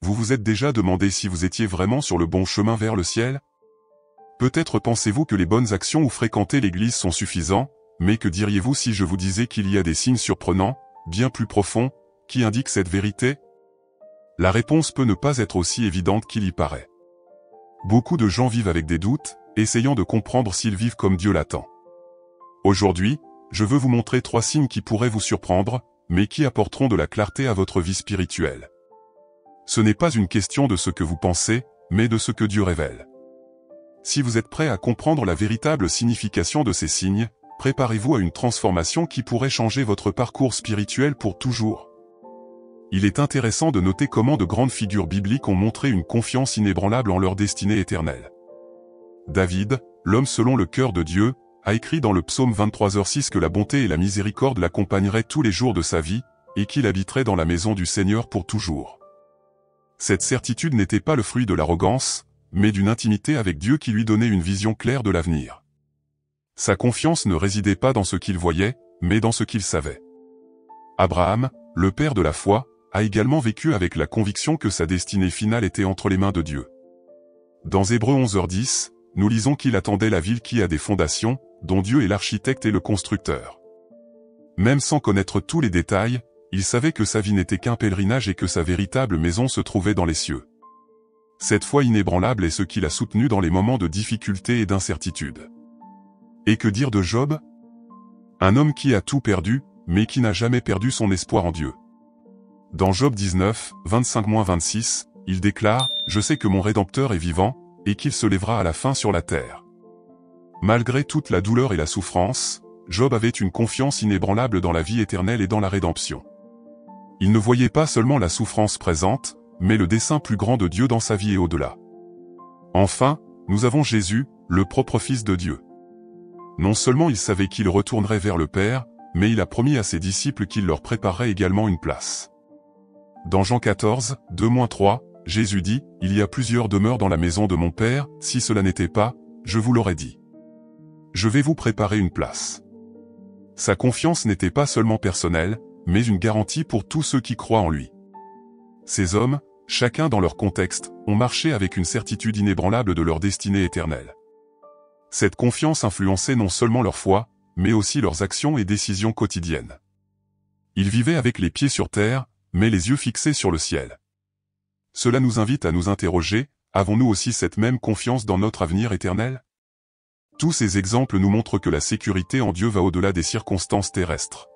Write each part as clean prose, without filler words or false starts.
vous vous êtes déjà demandé si vous étiez vraiment sur le bon chemin vers le ciel? Peut-être pensez-vous que les bonnes actions ou fréquenter l'église sont suffisants, mais que diriez-vous si je vous disais qu'il y a des signes surprenants, bien plus profonds, qui indiquent cette vérité? La réponse peut ne pas être aussi évidente qu'il y paraît. Beaucoup de gens vivent avec des doutes, essayant de comprendre s'ils vivent comme Dieu l'attend. Aujourd'hui, je veux vous montrer 3 signes qui pourraient vous surprendre, mais qui apporteront de la clarté à votre vie spirituelle. Ce n'est pas une question de ce que vous pensez, mais de ce que Dieu révèle. Si vous êtes prêt à comprendre la véritable signification de ces signes, préparez-vous à une transformation qui pourrait changer votre parcours spirituel pour toujours. Il est intéressant de noter comment de grandes figures bibliques ont montré une confiance inébranlable en leur destinée éternelle. David, l'homme selon le cœur de Dieu, a écrit dans le psaume 23h6 que la bonté et la miséricorde l'accompagneraient tous les jours de sa vie, et qu'il habiterait dans la maison du Seigneur pour toujours. Cette certitude n'était pas le fruit de l'arrogance, mais d'une intimité avec Dieu qui lui donnait une vision claire de l'avenir. Sa confiance ne résidait pas dans ce qu'il voyait, mais dans ce qu'il savait. Abraham, le père de la foi, a également vécu avec la conviction que sa destinée finale était entre les mains de Dieu. Dans Hébreux 11h10, nous lisons qu'il attendait la ville qui a des fondations, dont Dieu est l'architecte et le constructeur. Même sans connaître tous les détails, il savait que sa vie n'était qu'un pèlerinage et que sa véritable maison se trouvait dans les cieux. Cette foi inébranlable est ce qui l'a soutenu dans les moments de difficulté et d'incertitude. Et que dire de Job? Un homme qui a tout perdu, mais qui n'a jamais perdu son espoir en Dieu. Dans Job 19, 25-26, il déclare « Je sais que mon Rédempteur est vivant, et qu'il se lèvera à la fin sur la terre. » Malgré toute la douleur et la souffrance, Job avait une confiance inébranlable dans la vie éternelle et dans la rédemption. Il ne voyait pas seulement la souffrance présente, mais le dessein plus grand de Dieu dans sa vie et au-delà. Enfin, nous avons Jésus, le propre Fils de Dieu. Non seulement il savait qu'il retournerait vers le Père, mais il a promis à ses disciples qu'il leur préparerait également une place. Dans Jean 14, 2-3, Jésus dit « Il y a plusieurs demeures dans la maison de mon Père, si cela n'était pas, je vous l'aurais dit. Je vais vous préparer une place. » Sa confiance n'était pas seulement personnelle, mais une garantie pour tous ceux qui croient en lui. Ces hommes, chacun dans leur contexte, ont marché avec une certitude inébranlable de leur destinée éternelle. Cette confiance influençait non seulement leur foi, mais aussi leurs actions et décisions quotidiennes. Ils vivaient avec les pieds sur terre, mais les yeux fixés sur le ciel. Cela nous invite à nous interroger, avons-nous aussi cette même confiance dans notre avenir éternel? Tous ces exemples nous montrent que la sécurité en Dieu va au-delà des circonstances terrestres.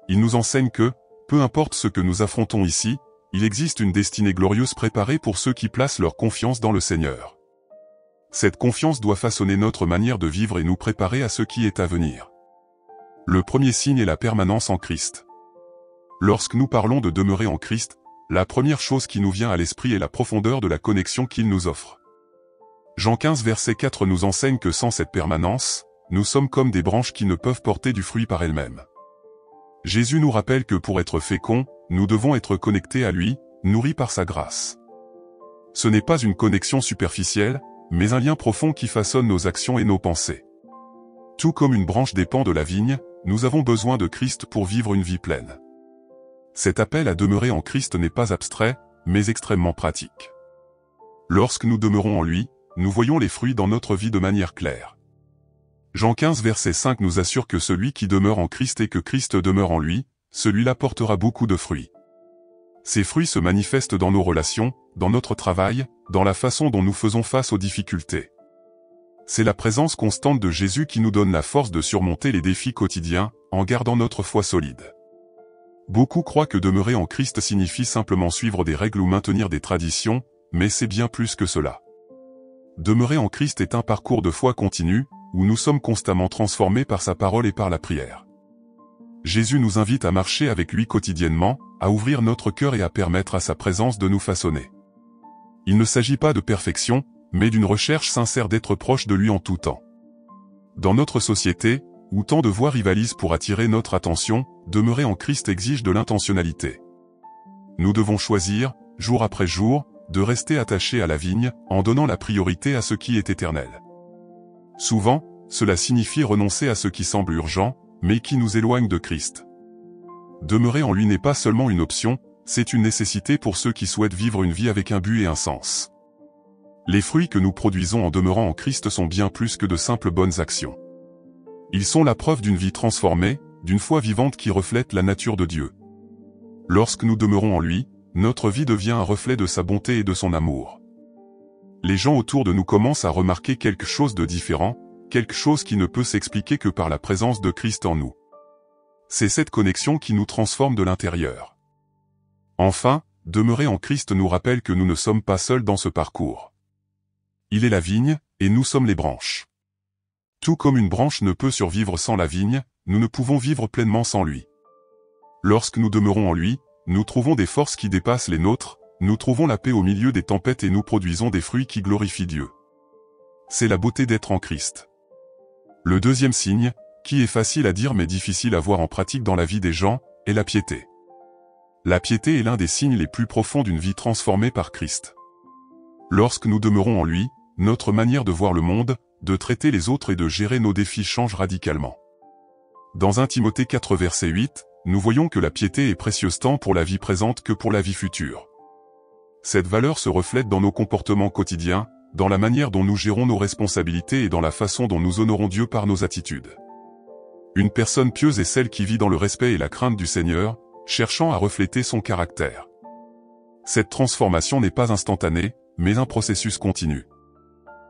Ils nous enseignent que, peu importe ce que nous affrontons ici, il existe une destinée glorieuse préparée pour ceux qui placent leur confiance dans le Seigneur. Cette confiance doit façonner notre manière de vivre et nous préparer à ce qui est à venir. Le premier signe est la permanence en Christ. Lorsque nous parlons de demeurer en Christ, la première chose qui nous vient à l'esprit est la profondeur de la connexion qu'il nous offre. Jean 15 verset 4 nous enseigne que sans cette permanence, nous sommes comme des branches qui ne peuvent porter du fruit par elles-mêmes. Jésus nous rappelle que pour être féconds, nous devons être connectés à lui, nourris par sa grâce. Ce n'est pas une connexion superficielle, mais un lien profond qui façonne nos actions et nos pensées. Tout comme une branche dépend de la vigne, nous avons besoin de Christ pour vivre une vie pleine. Cet appel à demeurer en Christ n'est pas abstrait, mais extrêmement pratique. Lorsque nous demeurons en lui, nous voyons les fruits dans notre vie de manière claire. Jean 15 verset 5 nous assure que celui qui demeure en Christ et que Christ demeure en lui, celui-là portera beaucoup de fruits. Ces fruits se manifestent dans nos relations, dans notre travail, dans la façon dont nous faisons face aux difficultés. C'est la présence constante de Jésus qui nous donne la force de surmonter les défis quotidiens, en gardant notre foi solide. Beaucoup croient que demeurer en Christ signifie simplement suivre des règles ou maintenir des traditions, mais c'est bien plus que cela. Demeurer en Christ est un parcours de foi continu, où nous sommes constamment transformés par sa parole et par la prière. Jésus nous invite à marcher avec lui quotidiennement, à ouvrir notre cœur et à permettre à sa présence de nous façonner. Il ne s'agit pas de perfection, mais d'une recherche sincère d'être proche de lui en tout temps. Dans notre société, où tant de voix rivalisent pour attirer notre attention, demeurer en Christ exige de l'intentionnalité. Nous devons choisir, jour après jour, de rester attachés à la vigne, en donnant la priorité à ce qui est éternel. Souvent, cela signifie renoncer à ce qui semble urgent, mais qui nous éloigne de Christ. Demeurer en lui n'est pas seulement une option, c'est une nécessité pour ceux qui souhaitent vivre une vie avec un but et un sens. Les fruits que nous produisons en demeurant en Christ sont bien plus que de simples bonnes actions. Ils sont la preuve d'une vie transformée, d'une foi vivante qui reflète la nature de Dieu. Lorsque nous demeurons en lui, notre vie devient un reflet de sa bonté et de son amour. Les gens autour de nous commencent à remarquer quelque chose de différent, quelque chose qui ne peut s'expliquer que par la présence de Christ en nous. C'est cette connexion qui nous transforme de l'intérieur. Enfin, demeurer en Christ nous rappelle que nous ne sommes pas seuls dans ce parcours. Il est la vigne, et nous sommes les branches. Tout comme une branche ne peut survivre sans la vigne, nous ne pouvons vivre pleinement sans lui. Lorsque nous demeurons en lui, nous trouvons des forces qui dépassent les nôtres, nous trouvons la paix au milieu des tempêtes et nous produisons des fruits qui glorifient Dieu. C'est la beauté d'être en Christ. Le deuxième signe, qui est facile à dire mais difficile à voir en pratique dans la vie des gens, est la piété. La piété est l'un des signes les plus profonds d'une vie transformée par Christ. Lorsque nous demeurons en lui, notre manière de voir le monde, de traiter les autres et de gérer nos défis change radicalement. Dans 1 Timothée 4 verset 8, nous voyons que la piété est précieuse tant pour la vie présente que pour la vie future. Cette valeur se reflète dans nos comportements quotidiens, dans la manière dont nous gérons nos responsabilités et dans la façon dont nous honorons Dieu par nos attitudes. Une personne pieuse est celle qui vit dans le respect et la crainte du Seigneur, cherchant à refléter son caractère. Cette transformation n'est pas instantanée, mais un processus continu.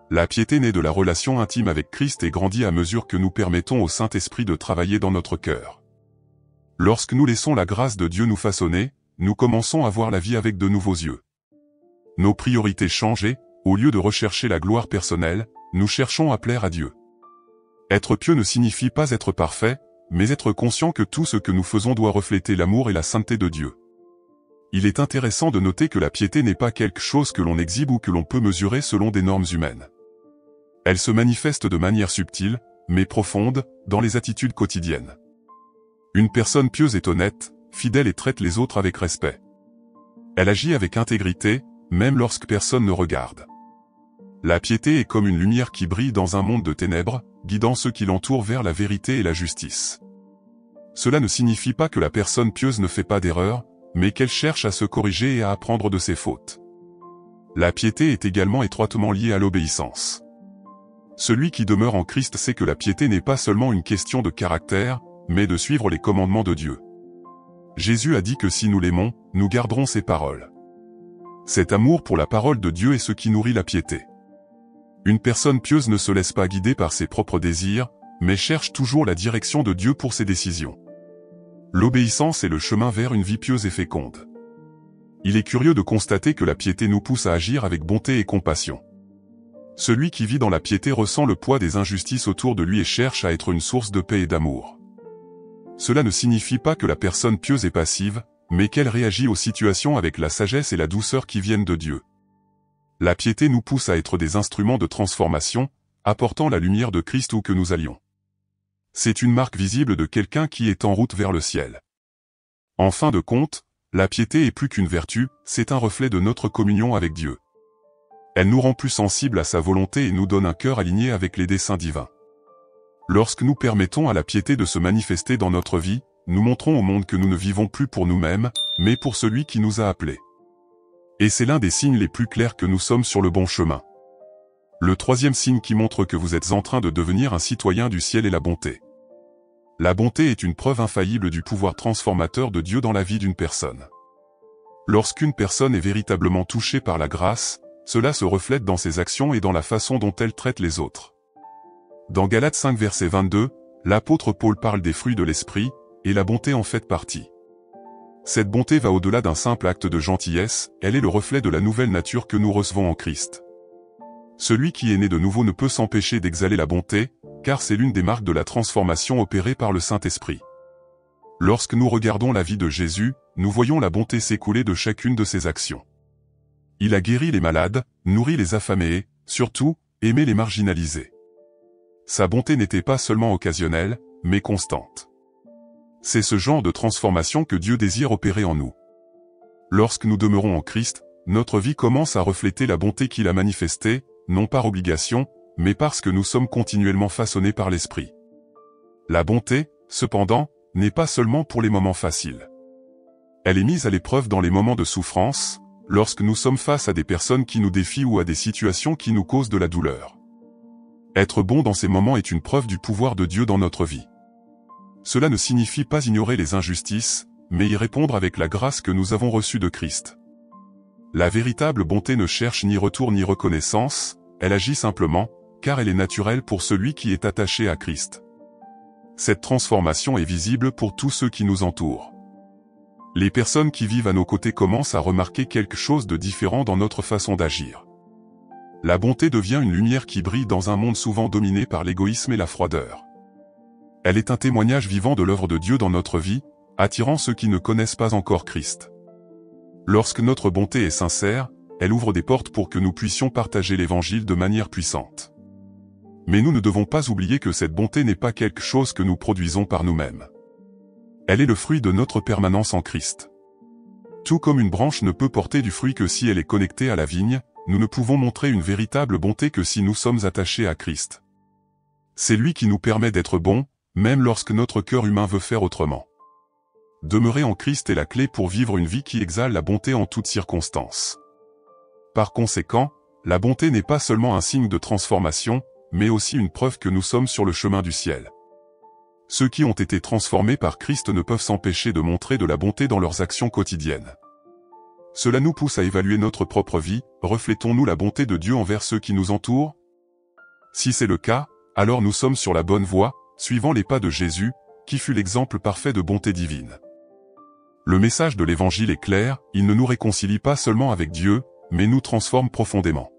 La piété naît de la relation intime avec Christ et grandit à mesure que nous permettons au Saint-Esprit de travailler dans notre cœur. Lorsque nous laissons la grâce de Dieu nous façonner, nous commençons à voir la vie avec de nouveaux yeux. Nos priorités changent et, au lieu de rechercher la gloire personnelle, nous cherchons à plaire à Dieu. Être pieux ne signifie pas être parfait, mais être conscient que tout ce que nous faisons doit refléter l'amour et la sainteté de Dieu. Il est intéressant de noter que la piété n'est pas quelque chose que l'on exhibe ou que l'on peut mesurer selon des normes humaines. Elle se manifeste de manière subtile, mais profonde, dans les attitudes quotidiennes. Une personne pieuse est honnête, fidèle et traite les autres avec respect. Elle agit avec intégrité, même lorsque personne ne regarde. La piété est comme une lumière qui brille dans un monde de ténèbres, guidant ceux qui l'entourent vers la vérité et la justice. Cela ne signifie pas que la personne pieuse ne fait pas d'erreur, mais qu'elle cherche à se corriger et à apprendre de ses fautes. La piété est également étroitement liée à l'obéissance. Celui qui demeure en Christ sait que la piété n'est pas seulement une question de caractère, mais de suivre les commandements de Dieu. Jésus a dit que si nous l'aimons, nous garderons ses paroles. Cet amour pour la parole de Dieu est ce qui nourrit la piété. Une personne pieuse ne se laisse pas guider par ses propres désirs, mais cherche toujours la direction de Dieu pour ses décisions. L'obéissance est le chemin vers une vie pieuse et féconde. Il est curieux de constater que la piété nous pousse à agir avec bonté et compassion. Celui qui vit dans la piété ressent le poids des injustices autour de lui et cherche à être une source de paix et d'amour. Cela ne signifie pas que la personne pieuse est passive, mais qu'elle réagit aux situations avec la sagesse et la douceur qui viennent de Dieu. La piété nous pousse à être des instruments de transformation, apportant la lumière de Christ où que nous allions. C'est une marque visible de quelqu'un qui est en route vers le ciel. En fin de compte, la piété est plus qu'une vertu, c'est un reflet de notre communion avec Dieu. Elle nous rend plus sensibles à sa volonté et nous donne un cœur aligné avec les desseins divins. Lorsque nous permettons à la piété de se manifester dans notre vie, nous montrons au monde que nous ne vivons plus pour nous-mêmes, mais pour celui qui nous a appelés. Et c'est l'un des signes les plus clairs que nous sommes sur le bon chemin. Le troisième signe qui montre que vous êtes en train de devenir un citoyen du ciel est la bonté. La bonté est une preuve infaillible du pouvoir transformateur de Dieu dans la vie d'une personne. Lorsqu'une personne est véritablement touchée par la grâce, cela se reflète dans ses actions et dans la façon dont elle traite les autres. Dans Galates 5 verset 22, l'apôtre Paul parle des fruits de l'esprit, et la bonté en fait partie. Cette bonté va au-delà d'un simple acte de gentillesse, elle est le reflet de la nouvelle nature que nous recevons en Christ. Celui qui est né de nouveau ne peut s'empêcher d'exhaler la bonté, car c'est l'une des marques de la transformation opérée par le Saint-Esprit. Lorsque nous regardons la vie de Jésus, nous voyons la bonté s'écouler de chacune de ses actions. Il a guéri les malades, nourri les affamés et, surtout, aimé les marginalisés. Sa bonté n'était pas seulement occasionnelle, mais constante. C'est ce genre de transformation que Dieu désire opérer en nous. Lorsque nous demeurons en Christ, notre vie commence à refléter la bonté qu'il a manifestée, non par obligation, mais parce que nous sommes continuellement façonnés par l'Esprit. La bonté, cependant, n'est pas seulement pour les moments faciles. Elle est mise à l'épreuve dans les moments de souffrance, lorsque nous sommes face à des personnes qui nous défient ou à des situations qui nous causent de la douleur. Être bon dans ces moments est une preuve du pouvoir de Dieu dans notre vie. Cela ne signifie pas ignorer les injustices, mais y répondre avec la grâce que nous avons reçue de Christ. La véritable bonté ne cherche ni retour ni reconnaissance, elle agit simplement, car elle est naturelle pour celui qui est attaché à Christ. Cette transformation est visible pour tous ceux qui nous entourent. Les personnes qui vivent à nos côtés commencent à remarquer quelque chose de différent dans notre façon d'agir. La bonté devient une lumière qui brille dans un monde souvent dominé par l'égoïsme et la froideur. Elle est un témoignage vivant de l'œuvre de Dieu dans notre vie, attirant ceux qui ne connaissent pas encore Christ. Lorsque notre bonté est sincère, elle ouvre des portes pour que nous puissions partager l'Évangile de manière puissante. Mais nous ne devons pas oublier que cette bonté n'est pas quelque chose que nous produisons par nous-mêmes. Elle est le fruit de notre permanence en Christ. Tout comme une branche ne peut porter du fruit que si elle est connectée à la vigne, nous ne pouvons montrer une véritable bonté que si nous sommes attachés à Christ. C'est lui qui nous permet d'être bons, même lorsque notre cœur humain veut faire autrement. Demeurer en Christ est la clé pour vivre une vie qui exale la bonté en toutes circonstances. Par conséquent, la bonté n'est pas seulement un signe de transformation, mais aussi une preuve que nous sommes sur le chemin du ciel. Ceux qui ont été transformés par Christ ne peuvent s'empêcher de montrer de la bonté dans leurs actions quotidiennes. Cela nous pousse à évaluer notre propre vie, reflétons-nous la bonté de Dieu envers ceux qui nous entourent? Si c'est le cas, alors nous sommes sur la bonne voie, suivant les pas de Jésus, qui fut l'exemple parfait de bonté divine. Le message de l'Évangile est clair, il ne nous réconcilie pas seulement avec Dieu, mais nous transforme profondément.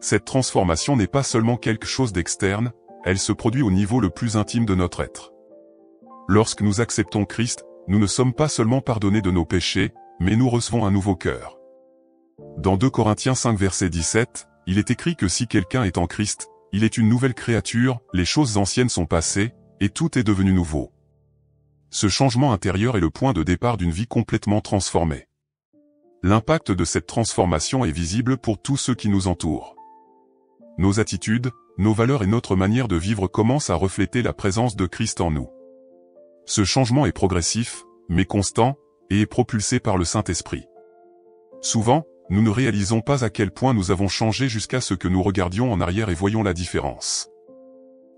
Cette transformation n'est pas seulement quelque chose d'externe, elle se produit au niveau le plus intime de notre être. Lorsque nous acceptons Christ, nous ne sommes pas seulement pardonnés de nos péchés, mais nous recevons un nouveau cœur. Dans 2 Corinthiens 5 verset 17, il est écrit que si quelqu'un est en Christ, il est une nouvelle créature, les choses anciennes sont passées, et tout est devenu nouveau. Ce changement intérieur est le point de départ d'une vie complètement transformée. L'impact de cette transformation est visible pour tous ceux qui nous entourent. Nos attitudes, nos valeurs et notre manière de vivre commencent à refléter la présence de Christ en nous. Ce changement est progressif, mais constant, et est propulsé par le Saint-Esprit. Souvent, nous ne réalisons pas à quel point nous avons changé jusqu'à ce que nous regardions en arrière et voyions la différence.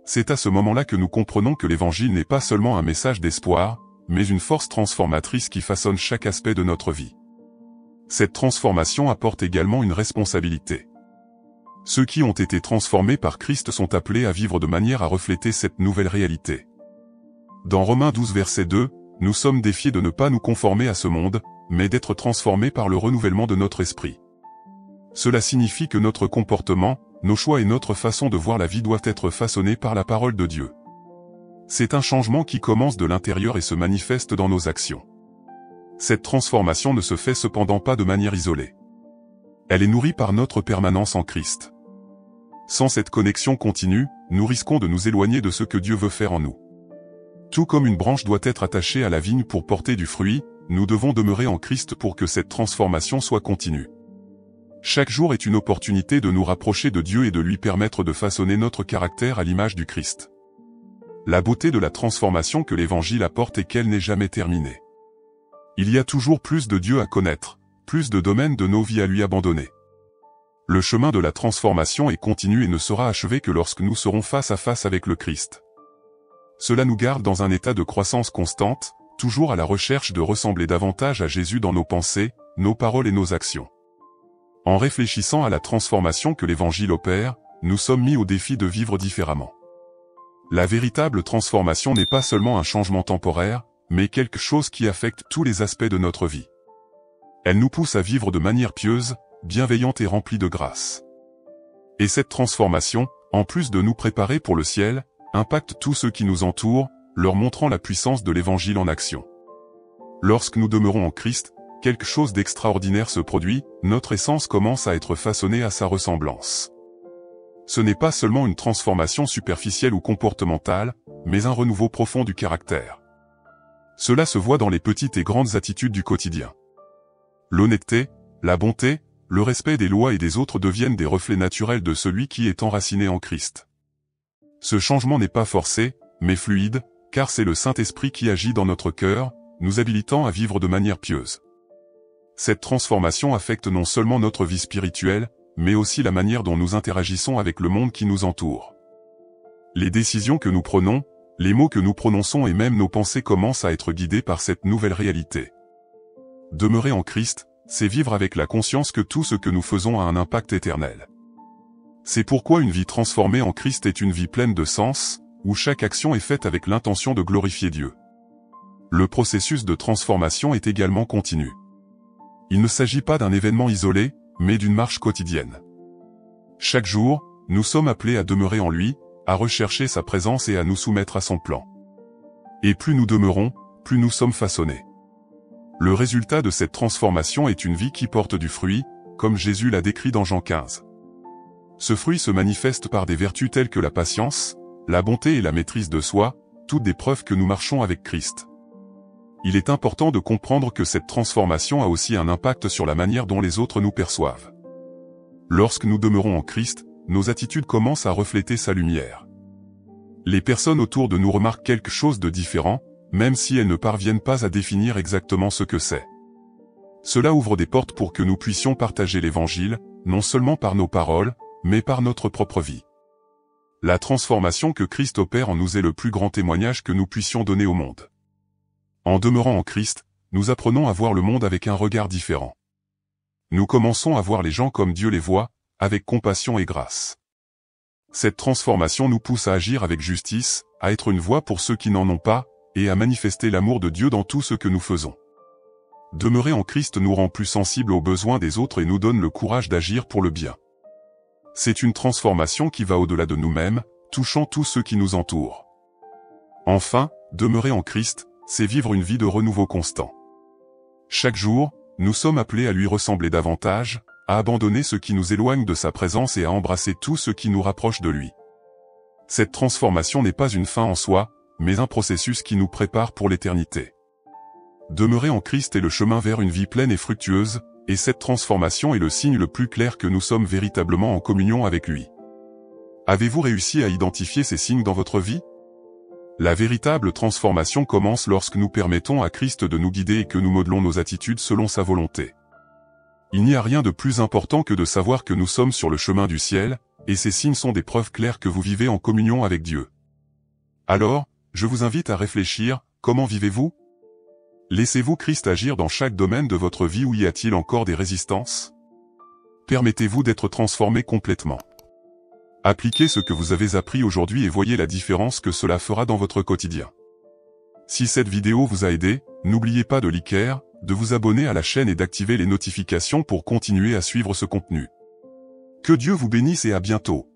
C'est à ce moment-là que nous comprenons que l'Évangile n'est pas seulement un message d'espoir, mais une force transformatrice qui façonne chaque aspect de notre vie. Cette transformation apporte également une responsabilité. Ceux qui ont été transformés par Christ sont appelés à vivre de manière à refléter cette nouvelle réalité. Dans Romains 12 verset 2, nous sommes défiés de ne pas nous conformer à ce monde, mais d'être transformés par le renouvellement de notre esprit. Cela signifie que notre comportement, nos choix et notre façon de voir la vie doivent être façonnés par la parole de Dieu. C'est un changement qui commence de l'intérieur et se manifeste dans nos actions. Cette transformation ne se fait cependant pas de manière isolée. Elle est nourrie par notre permanence en Christ. Sans cette connexion continue, nous risquons de nous éloigner de ce que Dieu veut faire en nous. Tout comme une branche doit être attachée à la vigne pour porter du fruit, nous devons demeurer en Christ pour que cette transformation soit continue. Chaque jour est une opportunité de nous rapprocher de Dieu et de lui permettre de façonner notre caractère à l'image du Christ. La beauté de la transformation que l'Évangile apporte est qu'elle n'est jamais terminée. Il y a toujours plus de Dieu à connaître, plus de domaines de nos vies à lui abandonner. Le chemin de la transformation est continu et ne sera achevé que lorsque nous serons face à face avec le Christ. Cela nous garde dans un état de croissance constante, toujours à la recherche de ressembler davantage à Jésus dans nos pensées, nos paroles et nos actions. En réfléchissant à la transformation que l'Évangile opère, nous sommes mis au défi de vivre différemment. La véritable transformation n'est pas seulement un changement temporaire, mais quelque chose qui affecte tous les aspects de notre vie. Elle nous pousse à vivre de manière pieuse, bienveillante et remplie de grâce. Et cette transformation, en plus de nous préparer pour le ciel, impacte tous ceux qui nous entourent, leur montrant la puissance de l'Évangile en action. Lorsque nous demeurons en Christ, quelque chose d'extraordinaire se produit, notre essence commence à être façonnée à sa ressemblance. Ce n'est pas seulement une transformation superficielle ou comportementale, mais un renouveau profond du caractère. Cela se voit dans les petites et grandes attitudes du quotidien. L'honnêteté, la bonté, le respect des lois et des autres deviennent des reflets naturels de celui qui est enraciné en Christ. Ce changement n'est pas forcé, mais fluide, car c'est le Saint-Esprit qui agit dans notre cœur, nous habilitant à vivre de manière pieuse. Cette transformation affecte non seulement notre vie spirituelle, mais aussi la manière dont nous interagissons avec le monde qui nous entoure. Les décisions que nous prenons, les mots que nous prononçons et même nos pensées commencent à être guidés par cette nouvelle réalité. Demeurer en Christ, c'est vivre avec la conscience que tout ce que nous faisons a un impact éternel. C'est pourquoi une vie transformée en Christ est une vie pleine de sens, où chaque action est faite avec l'intention de glorifier Dieu. Le processus de transformation est également continu. Il ne s'agit pas d'un événement isolé, mais d'une marche quotidienne. Chaque jour, nous sommes appelés à demeurer en lui, à rechercher sa présence et à nous soumettre à son plan. Et plus nous demeurons, plus nous sommes façonnés. Le résultat de cette transformation est une vie qui porte du fruit, comme Jésus l'a décrit dans Jean 15. Ce fruit se manifeste par des vertus telles que la patience, la bonté et la maîtrise de soi, toutes des preuves que nous marchons avec Christ. Il est important de comprendre que cette transformation a aussi un impact sur la manière dont les autres nous perçoivent. Lorsque nous demeurons en Christ, nos attitudes commencent à refléter sa lumière. Les personnes autour de nous remarquent quelque chose de différent, même si elles ne parviennent pas à définir exactement ce que c'est. Cela ouvre des portes pour que nous puissions partager l'Évangile, non seulement par nos paroles, mais par notre propre vie. La transformation que Christ opère en nous est le plus grand témoignage que nous puissions donner au monde. En demeurant en Christ, nous apprenons à voir le monde avec un regard différent. Nous commençons à voir les gens comme Dieu les voit, avec compassion et grâce. Cette transformation nous pousse à agir avec justice, à être une voix pour ceux qui n'en ont pas, et à manifester l'amour de Dieu dans tout ce que nous faisons. Demeurer en Christ nous rend plus sensibles aux besoins des autres et nous donne le courage d'agir pour le bien. C'est une transformation qui va au-delà de nous-mêmes, touchant tous ceux qui nous entourent. Enfin, demeurer en Christ, c'est vivre une vie de renouveau constant. Chaque jour, nous sommes appelés à lui ressembler davantage, à abandonner ce qui nous éloigne de sa présence et à embrasser tout ce qui nous rapproche de lui. Cette transformation n'est pas une fin en soi, mais un processus qui nous prépare pour l'éternité. Demeurer en Christ est le chemin vers une vie pleine et fructueuse, et cette transformation est le signe le plus clair que nous sommes véritablement en communion avec lui. Avez-vous réussi à identifier ces signes dans votre vie? La véritable transformation commence lorsque nous permettons à Christ de nous guider et que nous modelons nos attitudes selon sa volonté. Il n'y a rien de plus important que de savoir que nous sommes sur le chemin du ciel, et ces signes sont des preuves claires que vous vivez en communion avec Dieu. Alors, je vous invite à réfléchir, comment vivez-vous? Laissez-vous Christ agir dans chaque domaine de votre vie ou y a-t-il encore des résistances? Permettez-vous d'être transformé complètement. Appliquez ce que vous avez appris aujourd'hui et voyez la différence que cela fera dans votre quotidien. Si cette vidéo vous a aidé, n'oubliez pas de liker, de vous abonner à la chaîne et d'activer les notifications pour continuer à suivre ce contenu. Que Dieu vous bénisse et à bientôt.